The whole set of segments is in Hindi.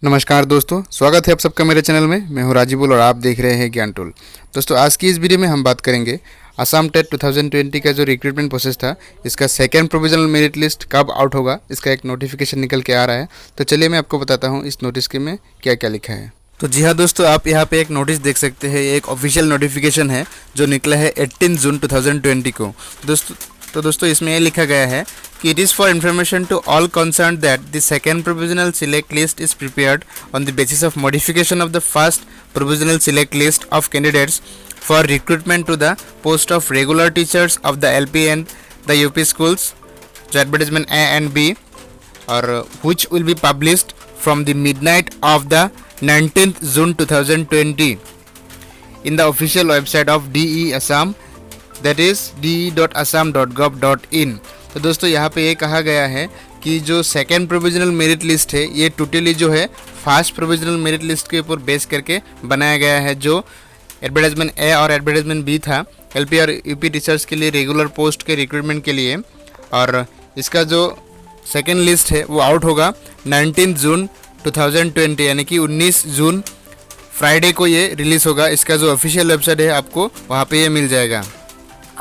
नमस्कार दोस्तों, स्वागत है आप सबका मेरे चैनल में। मैं हूं राजीवुल और आप देख रहे हैं ज्ञान टूल। दोस्तों, आज की इस वीडियो में हम बात करेंगे असम टेट 2020 का जो रिक्रूटमेंट प्रोसेस था, इसका सेकेंड प्रोविजनल मेरिट लिस्ट कब आउट होगा, इसका एक नोटिफिकेशन निकल के आ रहा है। तो चलिए मैं आपको बताता हूँ इस नोटिस के में क्या क्या लिखा है। तो जी हाँ दोस्तों, आप यहाँ पे एक नोटिस देख सकते हैं। ये एक ऑफिशियल नोटिफिकेशन है जो निकला है 18 जून 2020 को। दोस्तों इसमें ये लिखा गया है कि it is for information to all concern that the second provisional select list is prepared on the basis of modification of the first provisional select list of candidates for recruitment to the post of regular teachers of the LP and the UP schools, जो एडवर्टाइजमेंट A and B, और which will be published from the midnight of the 19th June 2020 in the official website of DE Assam, that is de.assam.gov.in। तो दोस्तों यहाँ पे ये कहा गया है कि जो सेकेंड प्रोविजनल मेरिट लिस्ट है ये टोटली जो है फर्स्ट प्रोविजनल मेरिट लिस्ट के ऊपर बेस करके बनाया गया है। जो एडवर्टाइजमेंट A और एडवर्टाइजमेंट B था LP और UP टीचर्स के लिए रेगुलर पोस्ट के रिक्रूटमेंट के लिए, और इसका जो सेकेंड लिस्ट है वो आउट होगा 19 जून 2020, यानी कि 19 जून फ्राइडे को ये रिलीज़ होगा। इसका जो ऑफिशियल वेबसाइट है आपको वहाँ पे ये मिल जाएगा।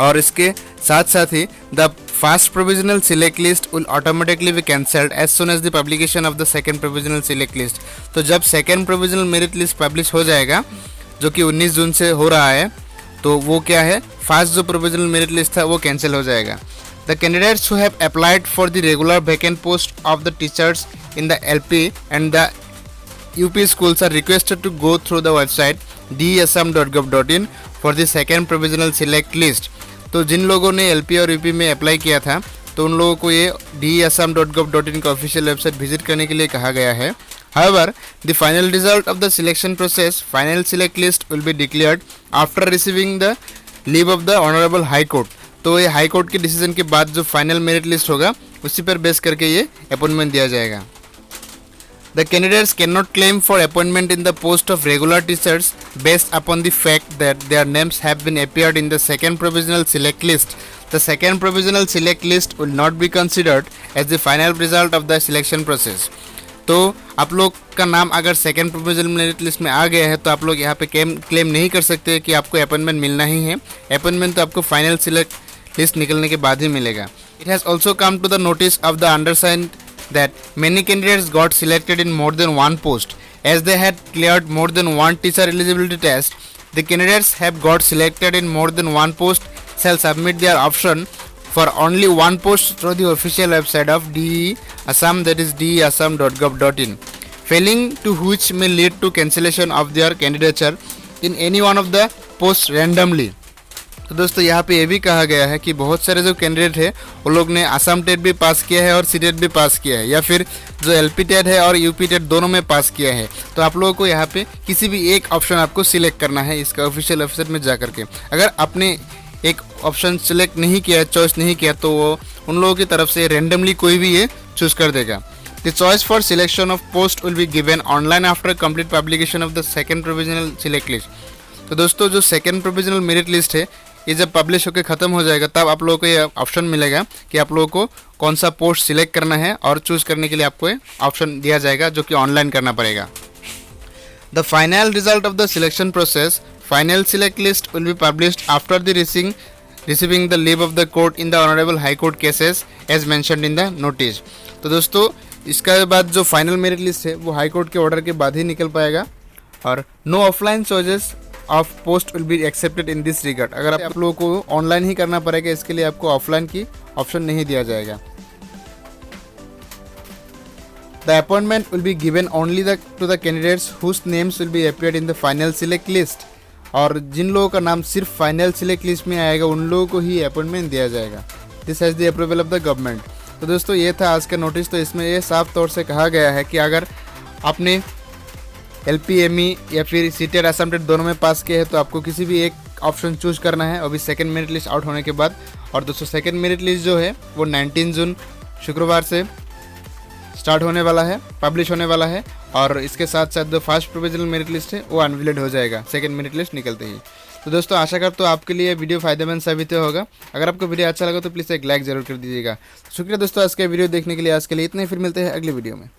और इसके साथ साथ ही the first provisional select list will automatically be cancelled as soon as the publication of the second provisional select list. तो जब second provisional merit list publish हो जाएगा, जो कि 19 जून से हो रहा है, तो वो क्या है, फर्स्ट जो प्रोविजनल मेरिट लिस्ट था वो कैंसिल हो जाएगा। The candidates who have applied for the regular vacant post of the teachers in the LP and the UP schools are requested to go through the website deassam.gov.in for the second provisional select list। तो जिन लोगों ने LP और UP में अप्लाई किया था तो उन लोगों को ये deassam.gov.in का ऑफिशियल वेबसाइट विजिट करने के लिए कहा गया है। However, the final result of the selection process, final select list will be declared after receiving the leave of the Honorable High Court। तो ये हाई कोर्ट के डिसीजन के बाद जो फाइनल मेरिट लिस्ट होगा उसी पर बेस करके ये अपॉइंटमेंट दिया जाएगा। The candidates cannot claim for appointment in the post of regular teachers based upon the fact that their names have been appeared in the second provisional select list। The second provisional select list will not be considered as the final result of the selection process। तो आप लोग का नाम अगर सेकेंड प्रोविजनल मेरिट लिस्ट में आ गया है तो आप लोग यहाँ पे क्लेम नहीं कर सकते कि आपको अपॉइंटमेंट मिलना ही है। अपॉइंटमेंट तो आपको फाइनल सिलेक्ट लिस्ट निकलने के बाद ही मिलेगा। It has also come to the notice of the undersigned that many candidates got selected in more than one post as they had cleared more than one teacher eligibility test। The candidates have got selected in more than one post shall submit their option for only one post through the official website of DE Assam, that is deassam.gov.in, failing to which may lead to cancellation of their candidature in any one of the posts randomly। तो दोस्तों यहाँ पे ये भी कहा गया है कि बहुत सारे जो कैंडिडेट है वो लोग ने असम टेट भी पास किया है और CTET भी पास किया है, या फिर जो LP टेट है और UP टेट दोनों में पास किया है। तो आप लोगों को यहाँ पे किसी भी एक ऑप्शन आपको सिलेक्ट करना है इसका ऑफिशियल वेबसाइट में जा करके। अगर आपने एक ऑप्शन सिलेक्ट नहीं किया, चॉइस नहीं किया, तो वो उन लोगों की तरफ से रेंडमली कोई भी ये चूज़ कर देगा। The choice for selection of post will be given online after complete publication of the second provisional select list. तो दोस्तों जो सेकेंड प्रोविजनल मेरिट लिस्ट है ये जब पब्लिश होकर ख़त्म हो जाएगा तब आप लोगों को ये ऑप्शन मिलेगा कि आप लोगों को कौन सा पोस्ट सिलेक्ट करना है, और चूज़ करने के लिए आपको ये ऑप्शन दिया जाएगा जो कि ऑनलाइन करना पड़ेगा। The final result of the selection process, final select list will be published after the receiving the leave of the court in the honourable high court cases as mentioned in the notice. तो दोस्तों इसका बाद जो फाइनल मेरिट लिस्ट है वो हाई कोर्ट के ऑर्डर के बाद ही निकल पाएगा, और no offline choices of post will be accepted in this regard. अगर आप लोगों को ऑनलाइन ही करना पड़ेगा, इसके लिए आपको ऑफलाइन की ऑप्शन नहीं दिया जाएगा। The appointment will be given only to the candidates whose names will be appeared in the final select list. और जिन लोगों का नाम सिर्फ फाइनल सिलेक्ट लिस्ट में आएगा उन लोगों को ही अपॉइंटमेंट दिया जाएगा। This has the approval of the government. तो दोस्तों ये था आज का नोटिस। तो इसमें ये साफ तौर से कहा गया है कि अगर आपने LP ME या फिर CTET असम टेट दोनों में पास किए हैं तो आपको किसी भी एक ऑप्शन चूज करना है अभी सेकेंड मेरिट लिस्ट आउट होने के बाद। और दोस्तों सेकेंड मेरिट लिस्ट जो है वो 19 जून शुक्रवार से स्टार्ट होने वाला है, पब्लिश होने वाला है, और इसके साथ साथ जो फर्स्ट प्रोविजनल मेरिट लिस्ट है वो अनवेलिड हो जाएगा सेकेंड मेरिट लिस्ट निकलते ही। तो दोस्तों आशा करता हूँ आपके लिए वीडियो फायदेमंद साबित होगा। अगर आपको वीडियो अच्छा लगा तो प्लीज़ एक लाइक जरूर कर दीजिएगा। शुक्रिया दोस्तों आज का वीडियो देखने के लिए। आज के लिए इतना ही, फिर मिलते हैं अगले वीडियो में।